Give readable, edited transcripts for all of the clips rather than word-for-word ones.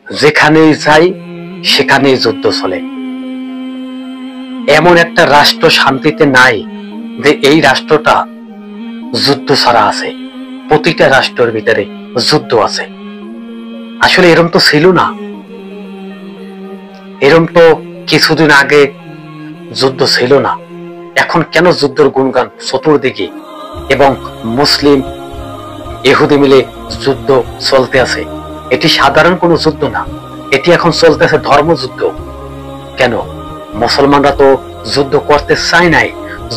যেখানেই যাই সেখানেই যুদ্ধ চলে। এমন একটা রাষ্ট্র শান্তিতে নাই যে এই রাষ্ট্রটা যুদ্ধ ছাড়া আছে। প্রতিটা রাষ্ট্রের ভিতরে যুদ্ধ আছে। আসলে এরম তো ছিল না। এরম তো কিছুদিন আগে যুদ্ধ ছিল না। এখন কেন যুদ্ধের গুণগান চতুর্দিকে, এবং মুসলিম ইহুদি মিলে যুদ্ধ চলতে আছে? এটি সাধারণ কোনো যুদ্ধ না, এটি এখন চলতেছে ধর্মযুদ্ধ। কেন? মুসলমানরা তো যুদ্ধ করতে চায় নাই।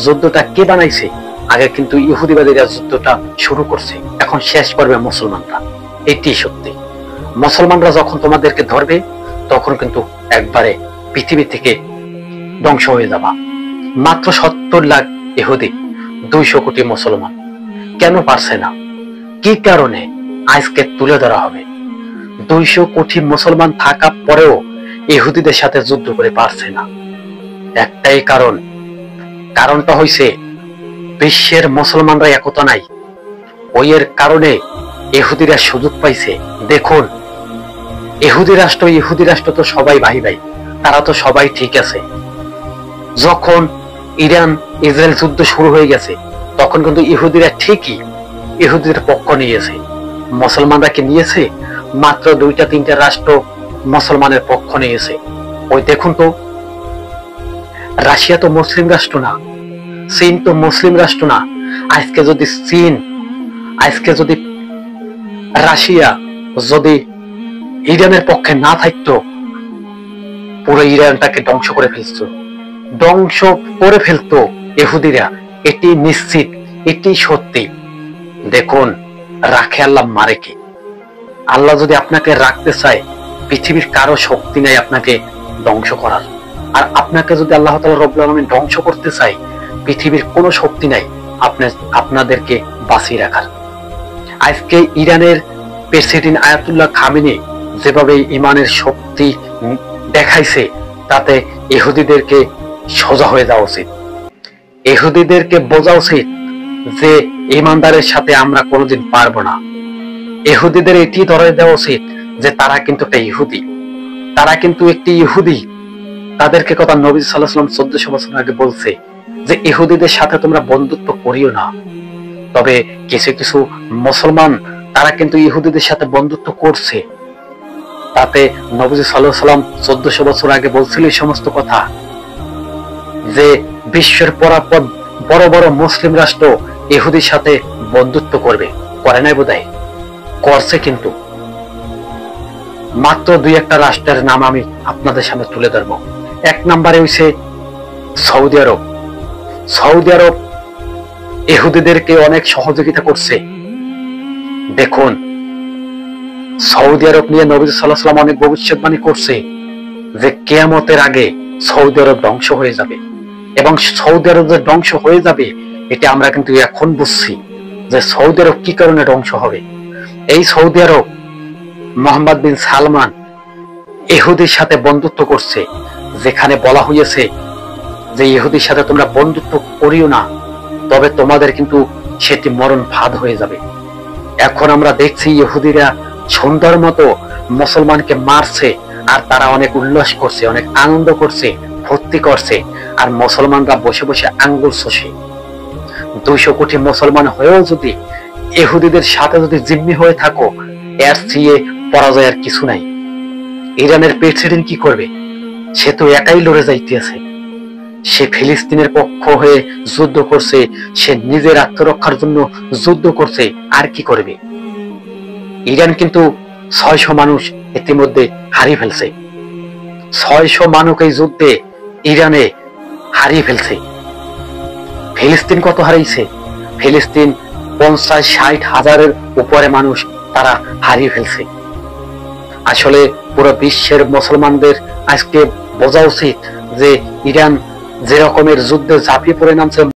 যুদ্ধটা কে বানাইছে? আগে কিন্তু ইহুদিবাদীরা যুদ্ধটা শুরু করছে, এখন শেষ করবে মুসলমানরা। এটি সত্যি। মুসলমানরা যখন তোমাদেরকে ধরবে তখন কিন্তু একবারে পৃথিবী থেকে ধ্বংস হয়ে যাবা। মাত্র 70 লাখ ইহুদি, 200 কোটি মুসলমান। কেন পারছে না? কি কারণে? আজকে তুলে ধরা হবে। 200 কোটি মুসলমান থাকা পরেও ইহুদিদের সাথে যুদ্ধ করে পারছে না। একটাই কারণ, কারণটা হইছে বিশ্বের মুসলমানরা একতা নাই। ওই এর কারণে ইহুদিরা সুযোগ পাইছে। দেখুন, ইহুদি রাষ্ট্র তো সবাই ভাই ভাই, তারা তো সবাই ঠিক আছে। যখন ইরান ইসরায়েল যুদ্ধ শুরু হয়ে গেছে তখন কিন্তু ইহুদিরা ঠিকই ইহুদিদের পক্ষ নিয়েছে। মুসলমানরা কি নিয়েছে? মাত্র 2-3টা রাষ্ট্র মুসলমানের পক্ষ নিয়েছে। ওই দেখুন তো, রাশিয়া তো মুসলিম রাষ্ট্র না, চীন তো মুসলিম রাষ্ট্র না। আজকে যদি রাশিয়া যদি ইরানের পক্ষে না থাকতো, পুরো ইরানটাকে ধ্বংস করে ফেলতো ইহুদিরা। এটি নিশ্চিত, এটি সত্যি। দেখুন, রাখে আল্লাহ, মারে কে? আল্লাহ যদি আপনাকে রাখতে চায়, পৃথিবীর কারো শক্তি নাই আপনাকে ধ্বংস করার। আর আপনাকে যদি আল্লাহ তাআলা রব্বুল আলামিন ধ্বংস করতে চায়, পৃথিবীর কোনো শক্তি নাই আপনাদেরকে বাঁচিয়ে রাখার। আজকে ইরানের প্রেসিডেন্ট আয়াতুল্লাহ খামেনি যেভাবে ইমানের শক্তি দেখাইছে, তাতে ইহুদিদেরকে সোজা হয়ে যাওয়া উচিত। ইহুদিদেরকে বোঝা উচিত যে ইমানদারের সাথে আমরা কোনোদিন পারবো না। ইহুদিদের এটি ধরে দেওয়া উচিত যে তারা কিন্তু একটা ইহুদি, তারা কিন্তু একটি ইহুদি। তাদেরকে কথা নবী সাল্লাল্লাহু আলাইহি ওয়াসাল্লাম 1400 বছর আগে বলছে যে ইহুদিদের সাথে তোমরা বন্ধুত্ব করিও না। তবে কিছু কিছু মুসলমান তারা কিন্তু ইহুদিদের সাথে বন্ধুত্ব করছে। তাতে নবী সাল্লাল্লাহু আলাইহি ওয়াসাল্লাম 1400 বছর আগে বলছিল এই সমস্ত কথা, যে বিশ্বের পরাপর বড় বড় মুসলিম রাষ্ট্র ইহুদির সাথে বন্ধুত্ব করবে। করে নাই বোধহয়? করছে। কিন্তু মাত্র 2-1টা রাষ্ট্রের নাম আমি আপনাদের সামনে তুলে ধরবো। 1 নম্বরে হইছে সৌদি আরব। সৌদি আরব ইহুদিদেরকে অনেক সহযোগিতা করছে। দেখুন, সৌদি আরব নিয়ে নবী সাল্লাল্লাহু আলাইহি ওয়াসাল্লাম অনেক ভবিষ্যৎবাণী করছে যে কিয়ামতের আগে সৌদি আরব ধ্বংস হয়ে যাবে। এবং সৌদি আরব যে ধ্বংস হয়ে যাবে, এটা আমরা কিন্তু এখন বুঝছি যে সৌদি আরব কি কারণে ধ্বংস হবে। এই সৌদি আরব মোহাম্মদ বিন সালমান ইহুদির সাথে বন্ধুত্ব করছে, যেখানে বলা হয়েছে যে ইহুদির সাথে তোমরা বন্ধুত্ব করিও না, তবে তোমাদের কিন্তু সেটি মরণ ফাঁদ হয়ে যাবে। এখন আমরা দেখছি ইহুদিরা সুন্দর মতো মুসলমানকে মারছে, আর তারা অনেক উল্লাস করছে, অনেক আনন্দ করছে, ফুর্তি করছে, আর মুসলমানরা বসে বসে আঙ্গুল চষে। 200 কোটি মুসলমান হয়েও যদি ইহুদিদের সাথে যদি জিম্মি হয়ে থাকো, এর চেয়ে পরাজয় আর কিছু নাই। ইরানের প্রেসিডেন্ট কি করবে? সে তো একাই লড়ে যাইতেছে। সে ফিলিস্তিনের পক্ষ হয়ে যুদ্ধ করছে, সে নিজের আত্মরক্ষার জন্য যুদ্ধ করছে। আর কি করবে? ইরান কিন্তু 600 মানুষ ইতিমধ্যে হারিয়ে ফেলছে। 600 মানুষ এই যুদ্ধে ইরানে হারিয়ে ফেলছে। ফিলিস্তিন কত হারিয়েছে? ফিলিস্তিন 50-60 হাজারের উপরে মানুষ তারা হারিয়ে ফেলছে। আসলে পুরো বিশ্বের মুসলমানদের আজকে বোঝা উচিত যে ইরান যে রকমের যুদ্ধে ঝাঁপিয়ে পড়ে নামছে,